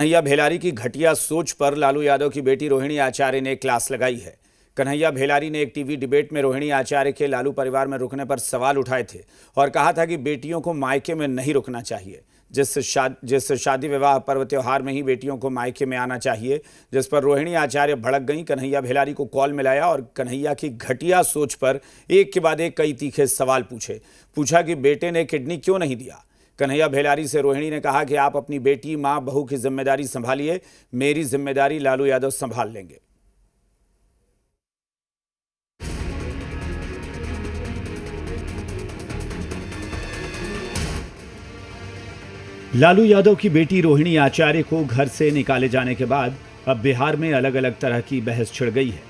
कन्हैया भेलारी की घटिया सोच पर लालू यादव की बेटी रोहिणी आचार्य ने क्लास लगाई है। कन्हैया भेलारी ने एक टीवी डिबेट में रोहिणी आचार्य के लालू परिवार में रुकने पर सवाल उठाए थे और कहा था कि बेटियों को मायके में नहीं रुकना चाहिए, जिस शादी विवाह पर्व त्योहार में ही बेटियों को मायके में आना चाहिए, जिस पर रोहिणी आचार्य भड़क गईं। कन्हैया भेलारी को कॉल मिलाया और कन्हैया की घटिया सोच पर एक के बाद एक कई तीखे सवाल पूछा कि बेटे ने किडनी क्यों नहीं दिया। कन्हैया भेलारी से रोहिणी ने कहा कि आप अपनी बेटी, मां, बहू की जिम्मेदारी संभालिए, मेरी जिम्मेदारी लालू यादव संभाल लेंगे। लालू यादव की बेटी रोहिणी आचार्य को घर से निकाले जाने के बाद अब बिहार में अलग अलग तरह की बहस छिड़ गई है।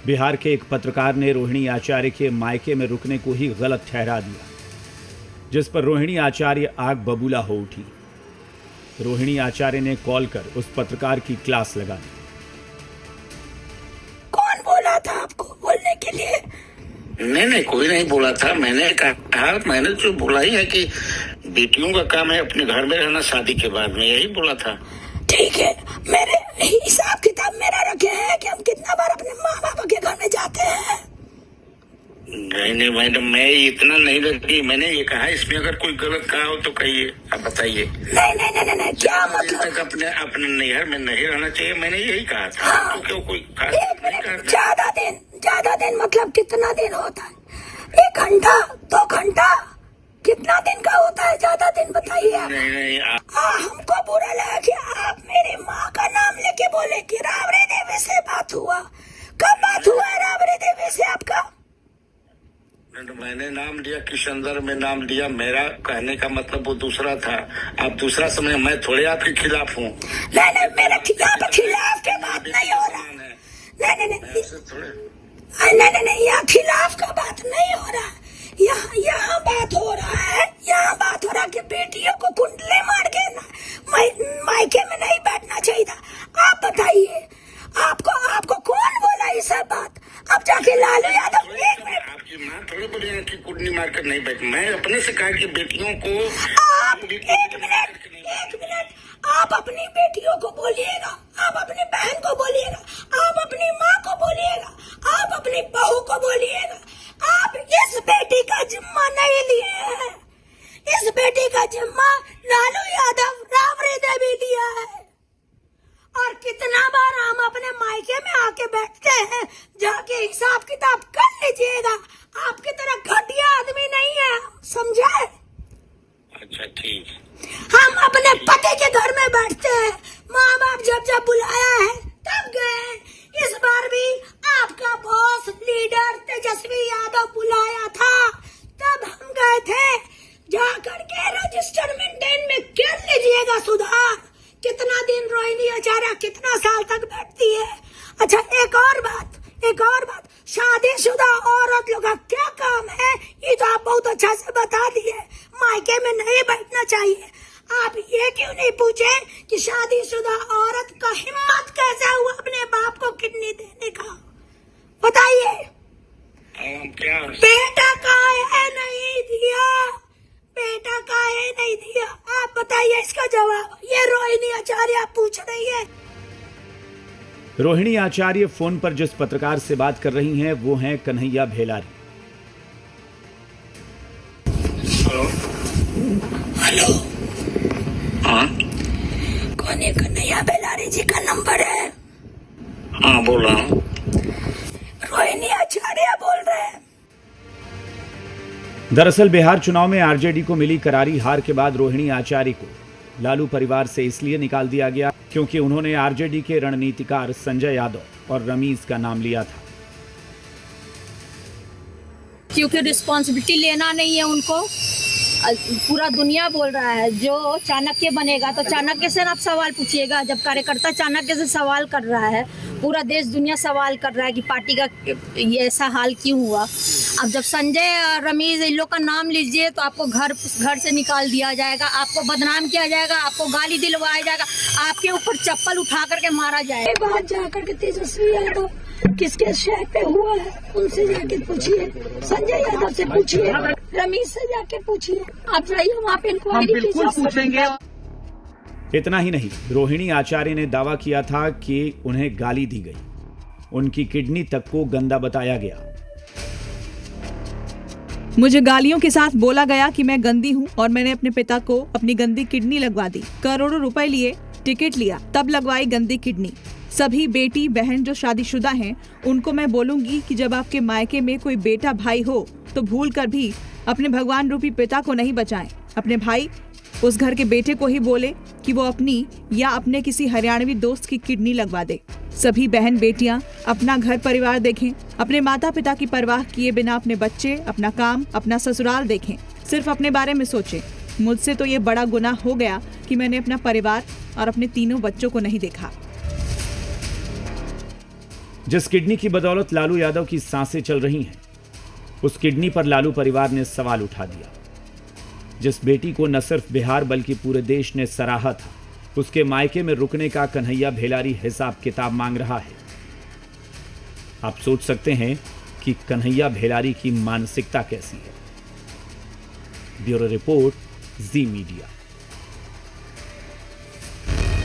बिहार के एक पत्रकार ने रोहिणी आचार्य के मायके में रुकने को ही गलत ठहरा दिया, जिस पर रोहिणी आचार्य आग बबूला हो उठी। रोहिणी आचार्य ने कॉल कर उस पत्रकार की क्लास लगा दी। कौन बोला था आपको बोलने के लिए? नहीं, कोई नहीं बोला था। मैंने कहा, मैंने जो बोला ही है कि बेटियों का काम है अपने घर में रहना शादी के बाद में, यही बोला था। ठीक है, मेरे हिसाब किताब मेरा रखे हैं कि हम कितना बार अपने माँ बाप के घर में जाते हैं। नहीं मैडम, मैं इतना नहीं रखी। मैंने ये कहा इसमें अगर कोई गलत कहा हो तो कहिए, आप बताइए। नहीं, क्या मतलब? तक अपने नैहर में नहीं रहना चाहिए, मैंने यही कहा था। हाँ। तो क्यों कोई ज्यादा दिन मतलब कितना दिन होता है? 1 घंटा, 2 घंटा, कितना दिन का होता है? ज्यादा दिन बताइए। नहीं हमको बुरा लगा कि आप मेरे माँ का नाम लेके बोले कि राबड़ी देवी से बात हुआ। कब बात हुआ है राबड़ी देवी से आपका? मैंने नाम लिया, किशनदर में नाम लिया। मेरा कहने का मतलब वो दूसरा था, आप दूसरा समझे। मैं थोड़े आपके खिलाफ हूँ। नहीं, मेरे खिलाफ के बात नहीं हो रहा। नहीं, यहाँ खिलाफ का बात नहीं हो रहा है। यहाँ बात हो रहा है, कि बेटियों को कुंडले मार के मायके में नहीं बैठना चाहिए था। आप बताइए, आपको कौन बोला ये सब बात? अब जाके लालू यादव आपकी माँ थोड़ी बोली है कि कुंडली मार कर नहीं बैठ। मैं अपने से कहा कि बेटियों को एक मिनट, आप अपनी बेटियों को बोलिएगा, आप अपनी बहन को बोलिएगा, आप अपनी माँ को बोलिएगा, आप अपनी बहू को बोलिएगा। आप इस बेटी का जिम्मा नहीं लिए हैं। इस बेटी का जिम्मा लालू यादव, राबड़ी देवी लिया है। और कितना बार हम अपने मायके में आके बैठते हैं, जाके हिसाब किताब कर लीजिएगा। आपकी तरह घटिया आदमी नहीं है, समझे? अच्छा ठीक। हम अपने पति के घर में बैठते हैं, माँ बाप जब बुलाया है तब गए। इस बार भी आपका बॉस लीडर तेजस्वी यादव बुलाया था, तब हम गए थे। जाकर के रजिस्टर मेंटेन में कर लीजिएगा सुधार। कितना दिन रोहिणी आचार्य कितना साल तक बैठती है? अच्छा, एक और बात, शादीशुदा औरत लोग का क्या काम है ये तो आप बहुत अच्छा से बता दिए। मायके में नहीं बैठना चाहिए। आप ये क्यों नहीं पूछे कि शादीशुदा औरत का हिम्मत कैसा हुआ अपने बाप को किडनी देने का? बताइए। क्या बेटा का है नहीं दिया, आप बताइए इसका जवाब। ये रोहिणी आचार्य पूछ रही है। रोहिणी आचार्य फोन पर जिस पत्रकार से बात कर रही हैं वो हैं कन्हैया भेलारी। हेलो। हाँ, कौन है? कन्हैया भेलारी जी का नंबर है। हाँ बोल रहा हूँ। रोहिणी आचार्य बोल रहे हैं। दरअसल बिहार चुनाव में आरजेडी को मिली करारी हार के बाद रोहिणी आचार्य को लालू परिवार से इसलिए निकाल दिया गया क्योंकि उन्होंने आरजेडी के रणनीतिकार संजय यादव और रमीज का नाम लिया था। क्योंकि रिस्पॉन्सिबिलिटी लेना नहीं है उनको। पूरा दुनिया बोल रहा है जो चाणक्य बनेगा तो चाणक्य से आप सवाल पूछिएगा। जब कार्यकर्ता चाणक्य से सवाल कर रहा है, पूरा देश दुनिया सवाल कर रहा है कि पार्टी का ये ऐसा हाल क्यों हुआ। अब जब संजय और रमीज इन लोग का नाम लीजिए तो आपको घर से निकाल दिया जाएगा, आपको बदनाम किया जाएगा, आपको गाली दिलवाया जाएगा, आपके ऊपर चप्पल उठा करके मारा जाएगा। बात जाकर के तेजस्वी यादव किसके शहर पे हुआ है उनसे जाके पूछिए, संजय यादव से पूछिए, रमीज से जाके पूछिए। आप जाइए वहाँ पे इंक्वायरी कीजिए। इतना ही नहीं, रोहिणी आचार्य ने दावा किया था कि उन्हें गाली दी गई, उनकी किडनी तक को गंदा बताया गया। मुझे गालियों के साथ बोला गया कि मैं गंदी हूँ और मैंने अपने पिता को अपनी गंदी किडनी लगवा दी। करोड़ों रुपए लिए, टिकट लिया, तब लगवाई गंदी किडनी। सभी बेटी बहन जो शादीशुदा हैं उनको मैं बोलूंगी कि जब आपके मायके में कोई बेटा भाई हो तो भूल कर भी अपने भगवान रूपी पिता को नहीं बचाएं। अपने भाई उस घर के बेटे को ही बोले कि वो अपनी या अपने किसी हरियाणवी दोस्त की किडनी लगवा दे। सभी बहन बेटियां अपना घर परिवार देखें, अपने माता पिता की परवाह किए बिना अपने बच्चे, अपना काम, अपना ससुराल देखें, सिर्फ अपने बारे में सोचें। मुझसे तो ये बड़ा गुनाह हो गया कि मैंने अपना परिवार और अपने तीनों बच्चों को नहीं देखा। जिस किडनी की बदौलत लालू यादव की सांसें चल रही हैं, उस किडनी पर लालू परिवार ने सवाल उठा दिया। जिस बेटी को न सिर्फ बिहार बल्कि पूरे देश ने सराहा था, उसके मायके में रुकने का कन्हैया भेलारी हिसाब किताब मांग रहा है। आप सोच सकते हैं कि कन्हैया भेलारी की मानसिकता कैसी है। ब्यूरो रिपोर्ट, जी मीडिया।